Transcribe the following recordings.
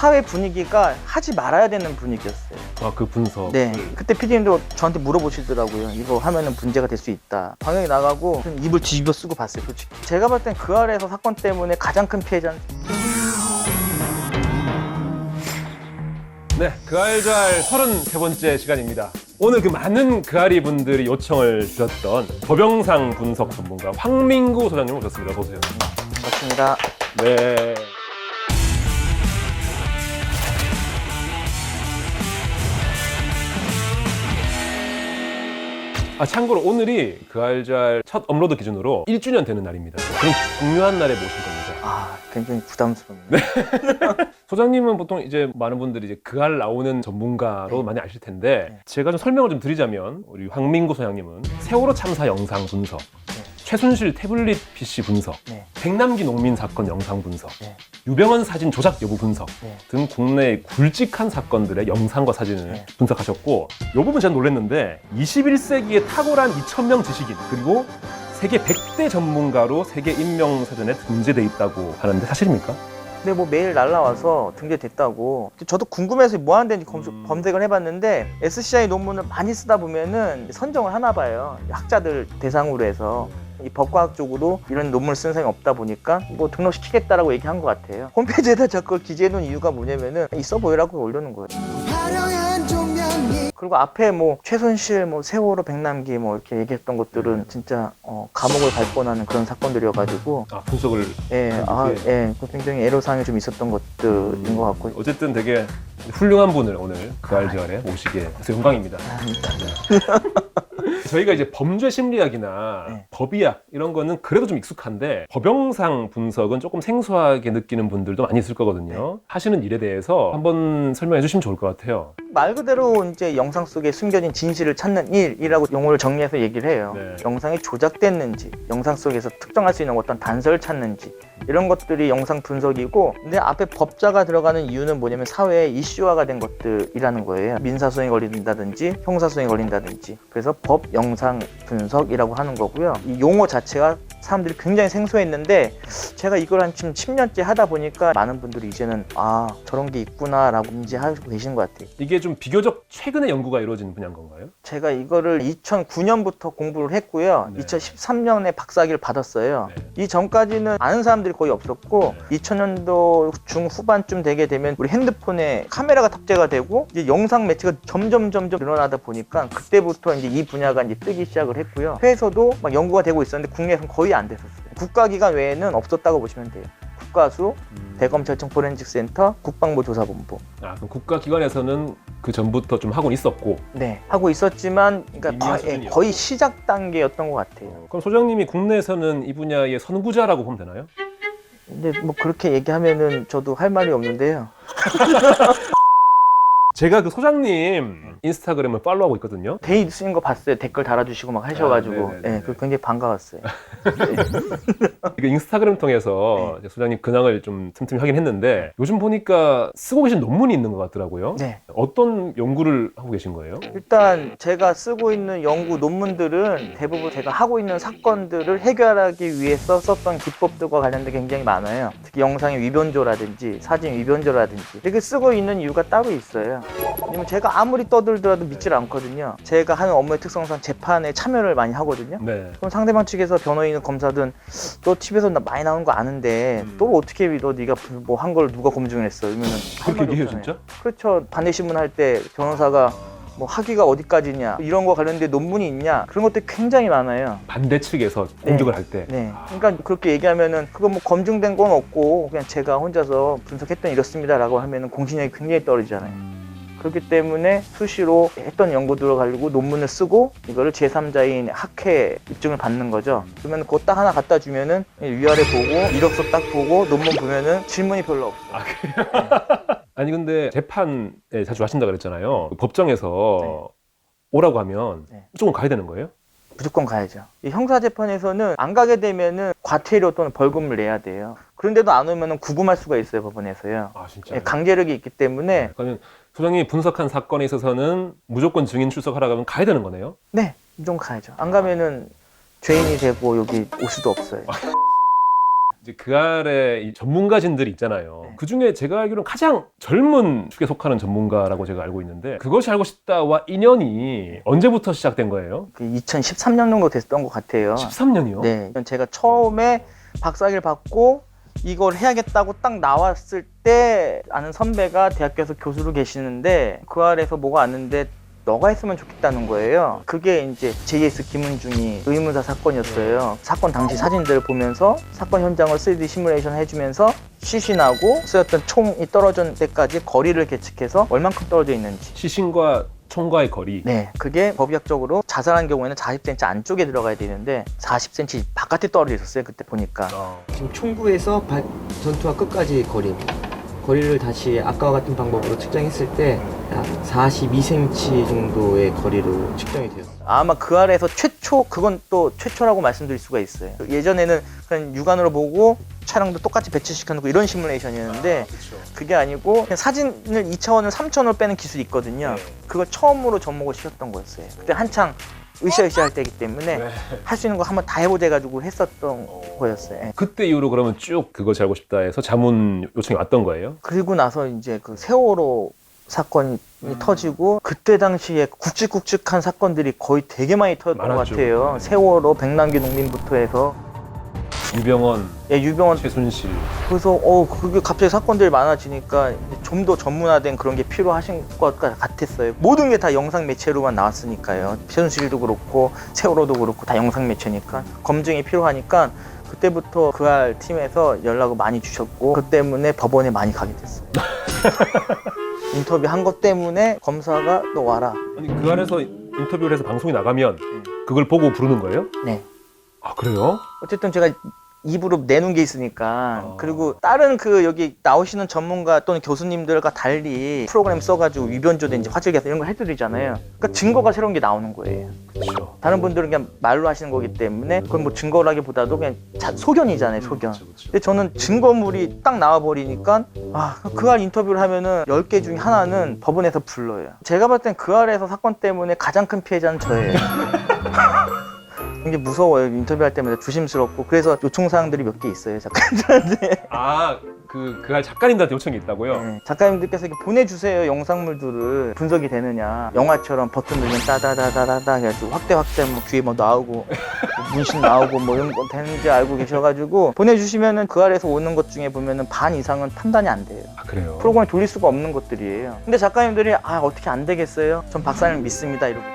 사회 분위기가 하지 말아야 되는 분위기였어요. 아, 그 분석. 네. 그때 PD님도 저한테 물어보시더라고요. 이거 하면은 문제가 될 수 있다. 방영이 나가고 입을 뒤집어 쓰고 봤어요, 솔직히. 제가 봤을 땐 그 아래에서 사건 때문에 가장 큰 피해자는 네, 그알잘 33번째 시간입니다. 오늘 그 많은 그알이 분들이 요청을 주셨던 법영상 분석 전문가 황민구 소장님 오셨습니다. 어서 오세요. 반갑습니다. 네. 참고로 오늘이 그알잘 첫 업로드 기준으로 1주년 되는 날입니다. 그럼 중요한 날에 모신 겁니다. 굉장히 부담스럽네요. 네. 소장님은 보통 이제 많은 분들이 이제 그알 나오는 전문가로 많이 아실 텐데 제가 좀 설명을 좀 드리자면 우리 황민구 소장님은 세월호 참사 영상 분석, 최순실 태블릿 PC 분석, 백남기 농민 사건 영상 분석, 유병헌 사진 조작 여부 분석 등 국내의 굵직한 사건들의 영상과 사진을 분석하셨고 이 부분 제가 놀랐는데 21세기의 탁월한 2,000명 지식인 그리고 세계 100대 전문가로 세계 인명사전에 등재돼 있다고 하는데 사실입니까? 근데 뭐 매일 날라와서 등재됐다고. 저도 궁금해서 뭐 하는 데인지 검색을 해봤는데 SCI 논문을 많이 쓰다 보면은 선정을 하나 봐요. 학자들 대상으로 해서. 이 법과학 쪽으로 이런 논문을 쓴 사람이 없다 보니까 뭐 등록시키겠다라고 얘기한 것 같아요. 홈페이지에다 저걸 기재해 놓은 이유가 뭐냐면은 있어 보이라고 올려놓은 거예요. 그리고 앞에 뭐 최순실, 뭐 세월호, 백남기 뭐 이렇게 얘기했던 것들은 진짜 감옥을 갈 뻔하는 그런 사건들이어가지고 분석을 굉장히 애로사항이 좀 있었던 것들인 것 같고. 어쨌든 되게 훌륭한 분을 오늘 그알잘에 모시게 해서 영광입니다. 저희가 이제 범죄 심리학이나 법의학 이런 거는 그래도 좀 익숙한데 법영상 분석은 조금 생소하게 느끼는 분들도 많이 있을 거거든요. 하시는 일에 대해서 한번 설명해 주시면 좋을 것 같아요. 말 그대로 이제 영상 속에 숨겨진 진실을 찾는 일이라고 용어를 정리해서 얘기를 해요. 영상이 조작됐는지, 영상 속에서 특정할 수 있는 어떤 단서를 찾는지 이런 것들이 영상 분석이고, 근데 앞에 법자가 들어가는 이유는 뭐냐면 사회에 이슈화가 된 것들이라는 거예요. 민사소송에 걸린다든지 형사소송에 걸린다든지. 그래서 법 영상 분석이라고 하는 거고요. 이 용어 자체가 사람들이 굉장히 생소했는데 제가 이걸 한 지금 10년째 하다 보니까 많은 분들이 이제는 저런 게 있구나 라고 인지하고 계신 것 같아요. 이게 좀 비교적 최근에 연구가 이루어진 분야인 건가요? 제가 이거를 2009년부터 공부를 했고요. 2013년에 박사학위를 받았어요. 이 전까지는 아는 사람들이 거의 없었고 2000년도 중후반쯤 되게 되면 우리 핸드폰에 카메라가 탑재가 되고 이제 영상 매체가 점점 늘어나다 보니까 그때부터 이제 이 분야가 이제 뜨기 시작을 했고요. 해외에서도 막 연구가 되고 있었는데 국내에서는 거의 안 됐었어요. 국가기관 외에는 없었다고 보시면 돼요. 국가수, 대검찰청 포렌식센터, 국방부조사본부. 그럼 국가기관에서는 그 전부터 좀 하고 있었고. 네, 하고 있었지만 그러니까 거의 시작 단계였던 것 같아요. 그럼 소장님이 국내에서는 이 분야의 선구자라고 보면 되나요? 근데 뭐 그렇게 얘기하면은 저도 할 말이 없는데요. 제가 그 소장님 인스타그램을 팔로우하고 있거든요. 데이 쓰는 거 봤어요. 댓글 달아주시고 막 하셔가지고 그거 굉장히 반가웠어요. 그 인스타그램 통해서 소장님 근황을 좀 틈틈이 하긴 했는데 요즘 보니까 쓰고 계신 논문이 있는 것 같더라고요. 어떤 연구를 하고 계신 거예요? 일단 제가 쓰고 있는 연구 논문들은 대부분 제가 하고 있는 사건들을 해결하기 위해서 썼던 기법들과 관련된 게 굉장히 많아요. 특히 영상의 위변조라든지 사진 위변조라든지 이렇게 쓰고 있는 이유가 따로 있어요. 왜냐면 제가 아무리 떠들더라도 믿질 않거든요. 제가 하는 업무의 특성상 재판에 참여를 많이 하거든요. 그럼 상대방 측에서 변호인은 검사든 또 TV에서 많이 나오는 거 아는데 또 어떻게 믿어? 네가 뭐 한 걸 누가 검증을 했어? 이러면은 그렇게 얘기해요 진짜? 그렇죠. 반대 신문 할 때 변호사가 뭐 학위가 어디까지냐 이런 거 관련된 논문이 있냐 그런 것들이 굉장히 많아요. 반대 측에서 공격을 할 때. 그러니까 그렇게 얘기하면은 그거 뭐 검증된 건 없고 그냥 제가 혼자서 분석했더니 이렇습니다라고 하면은 공신력이 굉장히 떨어지잖아요. 그렇기 때문에 수시로 했던 연구들을 가지고 논문을 쓰고 이거를 제3자인 학회 입증을 받는 거죠. 그러면 그거 딱 하나 갖다 주면은 위아래 보고 이력서 딱 보고 논문 보면은 질문이 별로 없어요. 그래요? 아니 근데 재판에 자주 하신다 그랬잖아요. 법정에서 오라고 하면 무조건 가야 되는 거예요? 무조건 가야죠. 이 형사재판에서는 안 가게 되면은 과태료 또는 벌금을 내야 돼요. 그런데도 안 오면은 구금할 수가 있어요, 법원에서요. 진짜요? 강제력이 있기 때문에. 그러면 소장님이 분석한 사건에 있어서는 무조건 증인 출석하라고 하면 가야 되는 거네요? 네, 무조건 가야죠. 안 가면은 죄인이 되고 여기 올 수도 없어요. 이제 그 아래 이 전문가진들이 있잖아요. 네. 그 중에 제가 알기로는 가장 젊은 축에 속하는 전문가라고 제가 알고 있는데 그것이 알고 싶다와 인연이 언제부터 시작된 거예요? 그 2013년 정도 됐던 것 같아요. 13년이요? 네, 제가 처음에 박사학위를 받고 이걸 해야겠다고 딱 나왔을 때 아는 선배가 대학교에서 교수로 계시는데 그 아래에서 뭐가 왔는데 너가 했으면 좋겠다는 거예요. 그게 이제 JS 김은중이 의문사 사건이었어요. 사건 당시 사진들을 보면서 사건 현장을 3D 시뮬레이션 해주면서 시신하고 쓰였던 총이 떨어진 데까지 거리를 계측해서 얼만큼 떨어져 있는지. 시신과 총과의 거리. 네, 그게 법의학적으로 자살한 경우에는 40cm 안쪽에 들어가야 되는데 40cm 바깥에 떨어져 있었어요. 그때 보니까. 지금 총구에서 전투와 끝까지 거리를 다시 아까와 같은 방법으로 측정했을 때 약 42cm 정도의 거리로 측정이 되었어요. 아마 그 아래에서 최초, 그건 또 최초라고 말씀드릴 수가 있어요. 예전에는 그냥 육안으로 보고 차량도 똑같이 배치시켜놓고 이런 시뮬레이션이었는데 그게 아니고 그냥 사진을 2차원을 3차원으로 빼는 기술이 있거든요. 그걸 처음으로 접목을 시켰던 거였어요. 그때 한창 으쌰으쌰 할 때이기 때문에 네. 할 수 있는 거 한번 다 해보자 해가지고 했었던 거였어요. 예. 그때 이후로 그러면 쭉 그것이 알고 싶다 해서 자문 요청이 왔던 거예요? 그리고 나서 이제 그 세월호 사건이 터지고 그때 당시에 굵직굵직한 사건들이 거의 되게 많이 터졌던 것 많았죠. 같아요. 세월호, 백남기 농민부터 해서 유병헌, 유병헌 최순실. 그래서 그게 갑자기 사건들이 많아지니까 좀 더 전문화된 그런 게 필요하신 것 같았어요. 모든 게 다 영상 매체로만 나왔으니까요. 최순실도 그렇고 세월호도 그렇고 다 영상 매체니까 검증이 필요하니까 그때부터 그알 팀에서 연락을 많이 주셨고 그 때문에 법원에 많이 가게 됐어요. 인터뷰 한 것 때문에 검사가 너 와라. 아니 그 안에서 인터뷰를 해서 방송이 나가면 그걸 보고 부르는 거예요? 네. 아 그래요? 어쨌든 제가 입으로 내놓은 게 있으니까 그리고 다른 그 여기 나오시는 전문가 또는 교수님들과 달리 프로그램 써가지고 위변조든지 화질 개선 이런 걸 해드리잖아요. 그러니까 증거가 새로운 게 나오는 거예요. 그렇죠. 다른 분들은 그냥 말로 하시는 거기 때문에 그건 뭐 증거라기보다도 그냥 소견이잖아요, 소견. 근데 저는 증거물이 딱 나와버리니까 그 알 인터뷰를 하면은 10개 중에 하나는 법원에서 불러요. 제가 봤을 땐 그 알에서 사건 때문에 가장 큰 피해자는 저예요. 이게 무서워요. 인터뷰할 때마다 조심스럽고 그래서 요청사항들이 몇 개 있어요, 작가님들한테. 그할 작가님들한테 요청이 있다고요? 네, 작가님들께서 이렇게 보내주세요, 영상물들을. 분석이 되느냐. 영화처럼 버튼 누르면 따다다다다다 해가지고 확대 뭐 귀에 뭐 나오고 뭐 문신 나오고 뭐 이런 거 되는지 알고 계셔가지고 보내주시면은 그 아래에서 오는 것 중에 보면은 반 이상은 판단이 안 돼요. 아 그래요? 프로그램에 돌릴 수가 없는 것들이에요. 근데 작가님들이 어떻게 안 되겠어요? 전 박사님 믿습니다 이러고.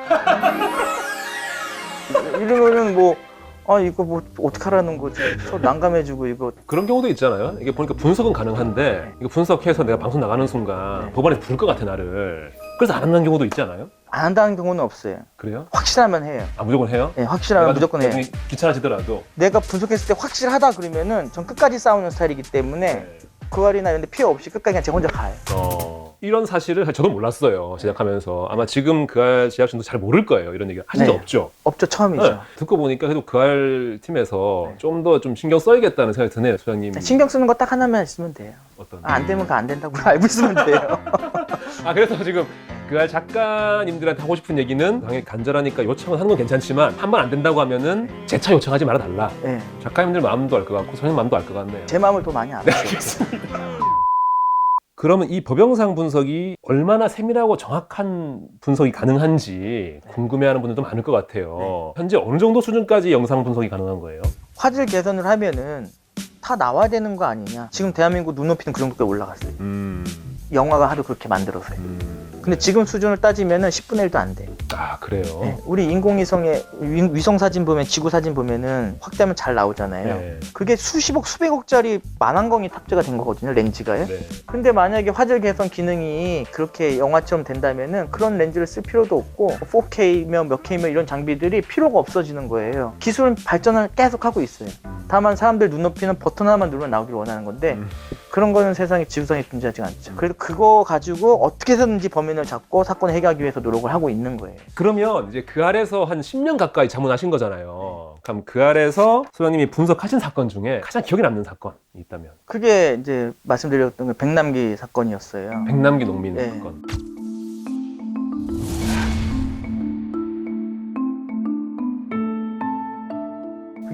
이러면은 이거 뭐 어떻게 하라는 거지? 서로 난감해지고 이거. 그런 경우도 있잖아요. 이게 보니까 분석은 가능한데 이거 분석해서 내가 방송 나가는 순간 법원에 부를 것 같아 나를. 그래서 안 한다는 경우도 있지 않아요? 안 한다는 경우는 없어요. 그래요? 확실하면 해요. 아 무조건 해요? 네, 확실하면 무조건 해요. 나중에 귀찮아지더라도. 내가 분석했을 때 확실하다 그러면은 전 끝까지 싸우는 스타일이기 때문에 그 알이나 이런 데 피해 없이 끝까지 그냥 제가 혼자 가요. 이런 사실을 저도 몰랐어요. 제작하면서. 아마 지금 그알 제작진도 잘 모를 거예요. 이런 얘기 하신 적 네. 없죠? 없죠, 처음이죠. 네. 듣고 보니까 그래도 그알 팀에서 좀 더 좀 신경 써야겠다는 생각이 드네요, 소장님. 신경 쓰는 거 딱 하나만 있으면 돼요. 어떤? 안 되면 안 된다고 알고 있으면 돼요. 그래서 지금 그알 작가님들한테 하고 싶은 얘기는 당연히 간절하니까 요청을 하는 건 괜찮지만 한 번 안 된다고 하면은 재차 요청하지 말아달라. 네. 작가님들 마음도 알 것 같고 소장님 마음도 알 것 같네요. 제 마음을 더 많이 알아요. 그러면 이 법영상 분석이 얼마나 세밀하고 정확한 분석이 가능한지 궁금해하는 분들도 많을 것 같아요. 현재 어느 정도 수준까지 영상 분석이 가능한 거예요? 화질 개선을 하면은 다 나와야 되는 거 아니냐. 지금 대한민국 눈높이는 그 정도까지 올라갔어요. 영화가 하도 그렇게 만들어서요. 근데 지금 수준을 따지면은 10분의 1도 안 돼. 그래요? 네, 우리 인공위성의 위성 사진 보면, 지구 사진 보면은 확대하면 잘 나오잖아요. 네. 그게 수십억, 수백억짜리 만안경이 탑재가 된 거거든요, 렌즈가요. 네. 근데 만약에 화질 개선 기능이 그렇게 영화처럼 된다면은 그런 렌즈를 쓸 필요도 없고 4K며 몇 K며 이런 장비들이 필요가 없어지는 거예요. 기술은 발전을 계속 하고 있어요. 다만 사람들 눈높이는 버튼 하나만 누르면 나오기를 원하는 건데 그런 거는 세상에 지구상에 존재하지 않죠. 그래서 그거 가지고 어떻게 해서든지 범인을 잡고 사건을 해결하기 위해서 노력을 하고 있는 거예요. 그러면 이제 그 아래서 한 10년 가까이 자문하신 거잖아요. 그럼 그 아래서 소장님이 분석하신 사건 중에 가장 기억에 남는 사건이 있다면? 그게 이제 말씀드렸던 그 백남기 사건이었어요. 백남기 농민 네. 사건.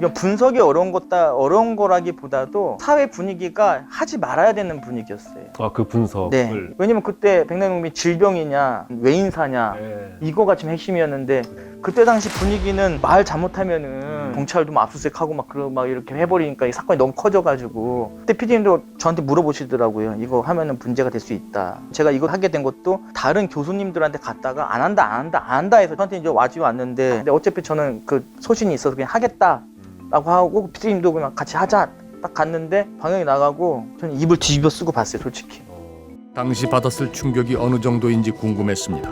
이건 분석이 어려운 거라기보다도 사회 분위기가 하지 말아야 되는 분위기였어요. 아, 그 분석을. 네. 왜냐면 그때 백내농민이 질병이냐 외인사냐 네. 이거가 지금 핵심이었는데 그때 당시 분위기는 말 잘못하면은 경찰도 막 압수수색하고 막 이렇게 해버리니까 이 사건이 너무 커져가지고 그때 PD님도 저한테 물어보시더라고요. 이거 하면은 문제가 될 수 있다. 제가 이거 하게 된 것도 다른 교수님들한테 갔다가 안 한다 해서 저한테 이제 왔는데 근데 어차피 저는 그 소신이 있어서 그냥 하겠다라고 하고 PD님도 그냥 같이 하자 딱 갔는데 방영이 나가고 저는 입을 뒤집어 쓰고 봤어요, 솔직히. 당시 받았을 충격이 어느 정도인지 궁금했습니다.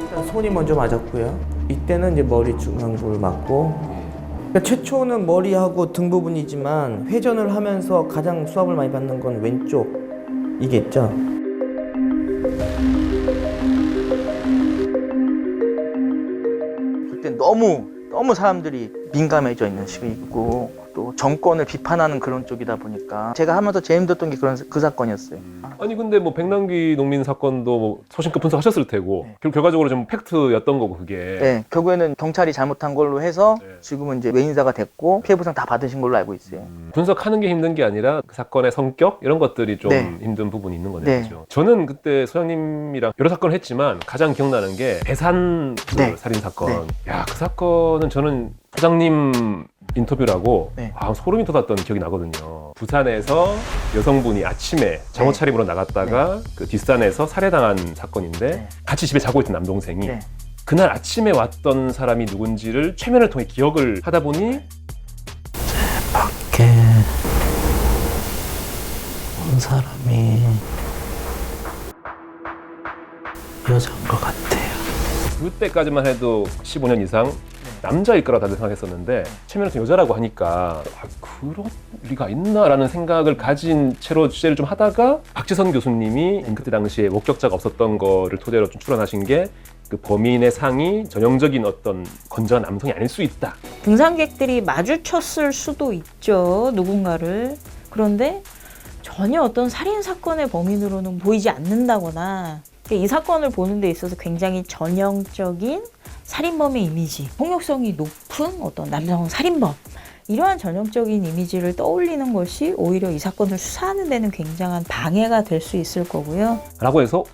일단 손이 먼저 맞았고요. 이때는 이제 머리 중앙부를 맞고 그러니까 최초는 머리하고 등 부분이지만 회전을 하면서 가장 수압을 많이 받는 건 왼쪽이겠죠. 그때 너무 사람들이 민감해져 있는 시기이고 또 정권을 비판하는 그런 쪽이다 보니까 제가 하면서 제일 힘들었던 게 그 사건이었어요. 아니 근데 뭐 백남기 농민 사건도 뭐 소신껏 분석하셨을 테고 네. 결과적으로 좀 팩트였던 거고 그게. 네, 결국에는 경찰이 잘못한 걸로 해서 네. 지금은 이제 외인사가 됐고 피해 보상 다 받으신 걸로 알고 있어요. 분석하는 게 힘든 게 아니라 그 사건의 성격 이런 것들이 좀 네. 힘든 부분이 있는 거네요. 네. 그렇죠? 저는 그때 소장님이랑 여러 사건을 했지만 가장 기억나는 게 대산 그 네. 살인 사건. 네. 야, 그 사건은 저는 소장님 인터뷰라고 네. 소름이 돋았던 기억이 나거든요. 부산에서 여성분이 아침에 잠옷 네. 차림으로 나갔다가 그 뒷산에서 살해당한 사건인데 네. 같이 집에 자고 있던 남동생이 네. 그날 아침에 왔던 사람이 누군지를 최면을 통해 기억을 하다 보니 밖에 온 사람이 여자인 것 같아요. 그때까지만 해도 15년 이상 남자일 거라 다들 생각했었는데 최면을 통해 여자라고 하니까 그런 리가 있나라는 생각을 가진 채로 취재를 좀 하다가 박지선 교수님이 그때 당시에 목격자가 없었던 거를 토대로 좀 출연하신 게 그 범인의 상이 전형적인 어떤 건전한 남성이 아닐 수 있다. 등산객들이 마주쳤을 수도 있죠, 누군가를. 그런데 전혀 어떤 살인 사건의 범인으로는 보이지 않는다거나 이 사건을 보는 데 있어서 굉장히 전형적인 살인범의 이미지, 폭력성이 높은 어떤 남성 살인범, 이러한 전형적인 이미지를 떠올리는 것이 오히려 이 사건을 수사하는 데는 굉장한 방해가 될 수 있을 거고요. 라고 해서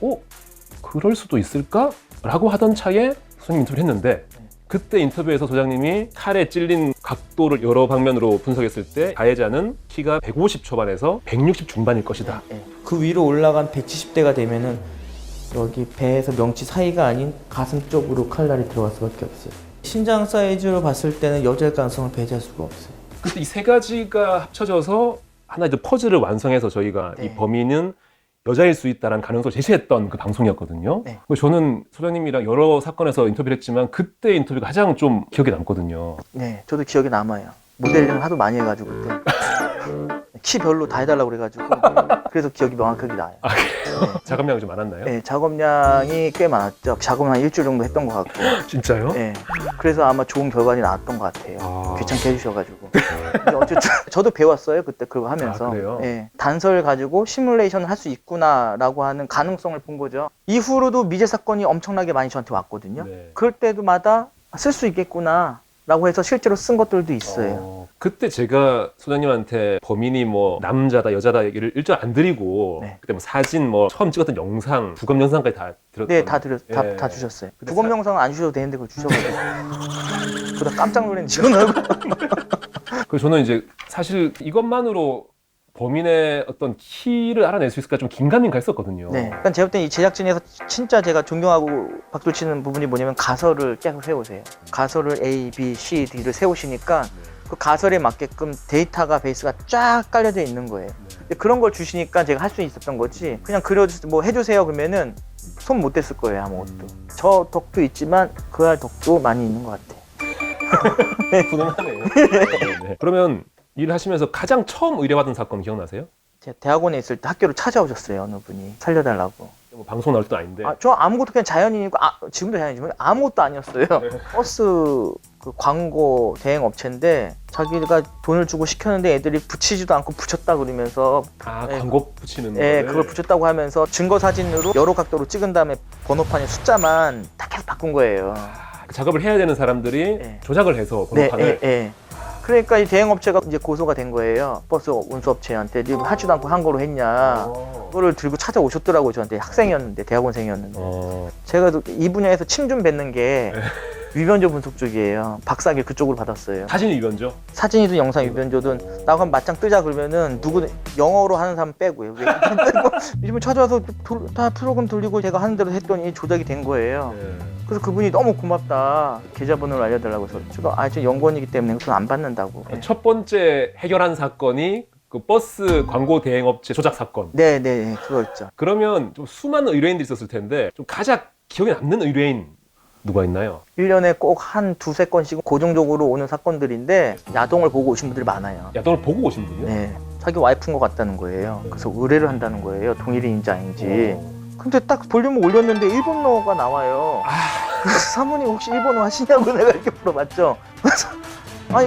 그럴 수도 있을까? 라고 하던 차에 소장님 인터뷰를 했는데 그때 인터뷰에서 소장님이 칼에 찔린 각도를 여러 방면으로 분석했을 때 가해자는 키가 150 초반에서 160 중반일 것이다. 그 위로 올라간 170대가 되면은 여기 배에서 명치 사이가 아닌 가슴 쪽으로 칼날이 들어갈 수밖에 없어요. 신장 사이즈로 봤을 때는 여자일 가능성을 배제할 수가 없어요. 그때 이 세 가지가 합쳐져서 하나의 퍼즐을 완성해서 저희가 네. 이 범인은 여자일 수 있다는 가능성을 제시했던 그 방송이었거든요. 네. 저는 소장님이랑 여러 사건에서 인터뷰를 했지만 그때 인터뷰가 가장 좀 기억에 남거든요. 네, 저도 기억이 남아요. 모델링을 하도 많이 해가지고 그때 키 별로 다 해달라고 그래가지고 그래서 기억이 명확하게 나요. 아, 작업량이 좀 많았나요? 네, 작업량이 꽤 많았죠. 작업은 한 일주일 정도 했던 것 같고. 진짜요? 네, 그래서 아마 좋은 결과가 나왔던 것 같아요. 귀찮게 해주셔가지고. 근데 어쨌든 저도 배웠어요, 그때 그거 하면서. 아, 그래요? 네, 단서를 가지고 시뮬레이션을 할 수 있구나라고 하는 가능성을 본 거죠. 이후로도 미제 사건이 엄청나게 많이 저한테 왔거든요. 네. 그럴 때마다 쓸 수 있겠구나 라고 해서 실제로 쓴 것들도 있어요. 그때 제가 소장님한테 범인이 뭐 남자다 여자다 얘기를 일절 안 드리고 네. 그때 뭐 사진 뭐 처음 찍었던 영상 부검 영상까지 다 들었던 네, 다 예. 주셨어요. 근데 부검 영상은 안 주셔도 되는데 그걸 주셔가지고. 그러다 깜짝 놀란 지원하고. 그래서 저는 이제 사실 이것만으로 범인의 어떤 키를 알아낼 수 있을까 좀 긴가민가 했었거든요. 네. 그러니까 제가 볼 때 이 제작진에서 진짜 제가 존경하고 박수 치는 부분이 뭐냐면 가설을 계속 세우세요. 가설을 A, B, C, D를 세우시니까 그 가설에 맞게끔 데이터가 베이스가 쫙 깔려져 있는 거예요. 근데 그런 걸 주시니까 제가 할 수 있었던 거지. 그냥 그려주세요, 뭐 해주세요 그러면은 손 못 댔을 거예요, 아무것도. 저 덕도 있지만 그 할 덕도 많이 있는 것 같아요. 훈훈하네요. 네. 그러면 일을 하시면서 가장 처음 의뢰받은 사건 기억나세요? 제가 대학원에 있을 때 학교로 찾아오셨어요, 어느 분이. 살려달라고. 뭐 방송 나올 때도 아닌데. 저 아무것도 그냥 자연인이고, 지금도 자연이지만 아무것도 아니었어요. 버스 그 광고 대행 업체인데 자기가 돈을 주고 시켰는데 애들이 붙이지도 않고 붙였다 그러면서 네. 광고 붙이는 네, 거를. 그걸 붙였다고 하면서 증거 사진으로 여러 각도로 찍은 다음에 번호판에 숫자만 다 계속 바꾼 거예요. 그 작업을 해야 되는 사람들이 네. 조작을 해서 네, 번호판을 네. 그러니까 이 대행업체가 이제 고소가 된 거예요. 버스 운수업체한테 니 하지도 않고 한 거로 했냐. 그거를 들고 찾아오셨더라고요. 저한테 학생이었는데, 대학원생이었는데. 제가 이 분야에서 침 좀 뱉는 게 위변조 분석 쪽이에요. 박사학위 그쪽으로 받았어요. 사진 위변조? 사진이든 영상 위변조든 나하고 한 맞짱 뜨자 그러면은 누구든 영어로 하는 사람 빼고요. 왜? 요즘에 찾아와서 다 프로그램 돌리고 제가 하는 대로 했더니 조작이 된 거예요. 그래서 그분이 너무 고맙다. 계좌번호를 알려달라고 해서 제가 저 연구원이기 때문에 그건 안 받는다고. 첫 번째 해결한 사건이 그 버스 광고 대행업체 조작 사건. 네네 그거였죠. 그러면 좀 수많은 의뢰인들이 있었을 텐데 좀 가장 기억에 남는 의뢰인 누가 있나요? 1년에 꼭 한 두세 건씩 고정적으로 오는 사건들인데 야동을 보고 오신 분들이 많아요. 야동을 보고 오신 분이요? 네. 자기 와이프인 것 같다는 거예요. 그래서 의뢰를 한다는 거예요. 동일인지 아닌지. 근데 딱 볼륨을 올렸는데 일본어가 나와요. 그래서 사모님 혹시 일본어 하시냐고 내가 이렇게 물어봤죠. 그래서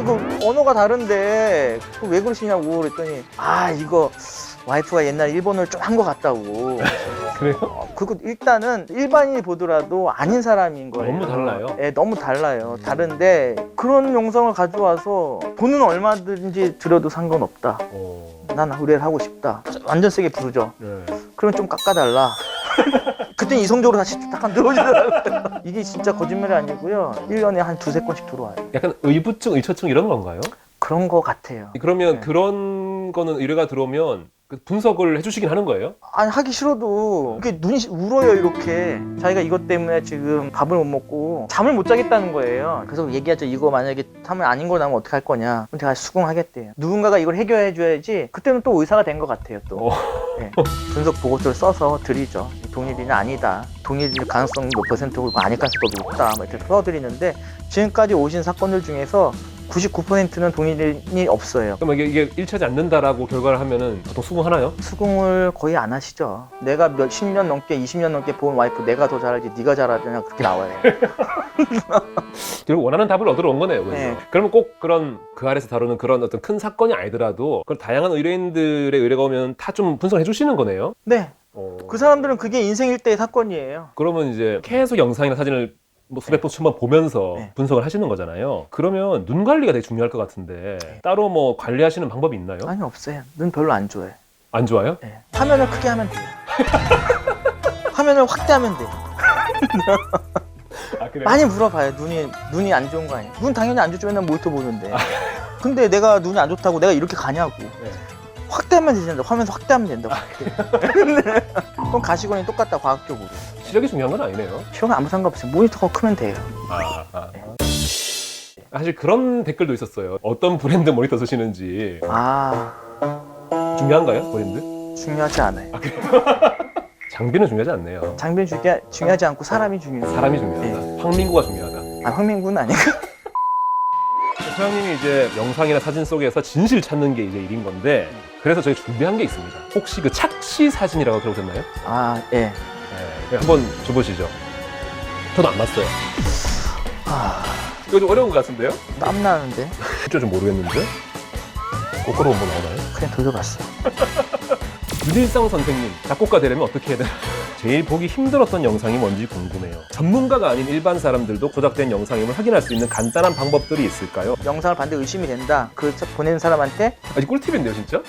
이거 언어가 다른데 왜 그러시냐고 그랬더니 이거 와이프가 옛날에 일본어를 좀 한 것 같다고. 그래요? 그거 일단은 일반인이 보더라도 아닌 사람인 거예요. 너무 달라요? 네, 너무 달라요. 다른데 그런 영상을 가져와서 돈은 얼마든지 들여도 상관없다. 난 의뢰를 하고 싶다. 완전 세게 부르죠. 그럼 좀 깎아달라. 그때 이성적으로 다시 딱 들어오시더라고요. 이게 진짜 거짓말이 아니고요. 1년에 한 두세 건씩 들어와요. 약간 의부증, 의처증 이런 건가요? 그런 거 같아요. 그러면 네. 그런 거는 의뢰가 들어오면 그 분석을 해주시긴 하는 거예요? 아니 하기 싫어도 이게 눈이 울어요 이렇게. 자기가 이것 때문에 지금 밥을 못 먹고 잠을 못 자겠다는 거예요. 그래서 얘기하죠. 이거 만약에 하면 아닌 거 나면 어떻게 할 거냐. 그럼 제가 수긍하겠대요. 누군가가 이걸 해결해 줘야지. 그때는 또 의사가 된 것 같아요 또. 네. 분석 보고서를 써서 드리죠. 동일인은 아니다. 동일일 가능성이 몇 %고 아닐 가능성이 높다. 뭐 이렇게 써드리는데 지금까지 오신 사건들 중에서 99%는 동일인이 없어요. 그럼 이게 일치하지 않는다라고 결과를 하면은 보통 수긍하나요? 수긍을 거의 안 하시죠. 내가 몇 10년 넘게 20년 넘게 본 와이프 내가 더 잘하지 네가 잘하냐 그렇게 나와요. 결국 원하는 답을 얻으러 온 거네요. 그래서. 네. 그러면 꼭 그런 그 아래서 다루는 그런 어떤 큰 사건이 아니더라도 그런 다양한 의뢰인들의 의뢰가 오면 다 좀 분석해 주시는 거네요. 네. 그 사람들은 그게 인생 일대의 사건이에요. 그러면 이제 계속 영상이나 사진을 뭐 수백 번, 수만 보면서 네. 분석을 하시는 거잖아요. 그러면 눈 관리가 되게 중요할 것 같은데 따로 뭐 관리하시는 방법이 있나요? 아니 없어요. 눈 별로 안 좋아해. 안 좋아요? 네. 화면을 크게 하면 돼요. 화면을 확대하면 돼요. 그래요? 많이 물어봐요. 눈이 안 좋은 거 아니에요? 눈 당연히 안 좋죠. 맨날 모니터 보는데. 근데 내가 눈이 안 좋다고 내가 이렇게 가냐고. 네. 확대하면 되잖아. 화면에서 확대하면 된다고. 그럼 가시권이 똑같다 과학적으로. 시력이 중요한 건 아니네요. 시험은 아무 상관없어요. 모니터가 크면 돼요. 사실 그런 댓글도 있었어요. 어떤 브랜드 모니터 쓰시는지 중요한가요, 브랜드? 중요하지 않아요. 장비는 중요하지 않네요. 장비는 중요하지 않고 사람이 중요해요. 사람이 중요하다. 황민구가 중요하다. 황민구는 아니고. 소장님이 이제 영상이나 사진 속에서 진실 찾는 게 이제 일인 건데 그래서 저희 준비한 게 있습니다. 혹시 그 착시 사진이라고 들어보셨나요? 예. 네, 한번 줘보시죠. 저도 안 봤어요. 이거 좀 어려운 것 같은데요? 땀 나는데. 진짜 좀 모르겠는데? 거꾸로 한번 나오나요? 그냥 돌려봤어. 윤일상 선생님, 작곡가 되려면 어떻게 해야 되나? 제일 보기 힘들었던 영상이 뭔지 궁금해요. 전문가가 아닌 일반 사람들도 조작된 영상임을 확인할 수 있는 간단한 방법들이 있을까요? 영상을 봤는데 의심이 된다. 그 보낸 사람한테 아직 꿀팁인데요, 진짜?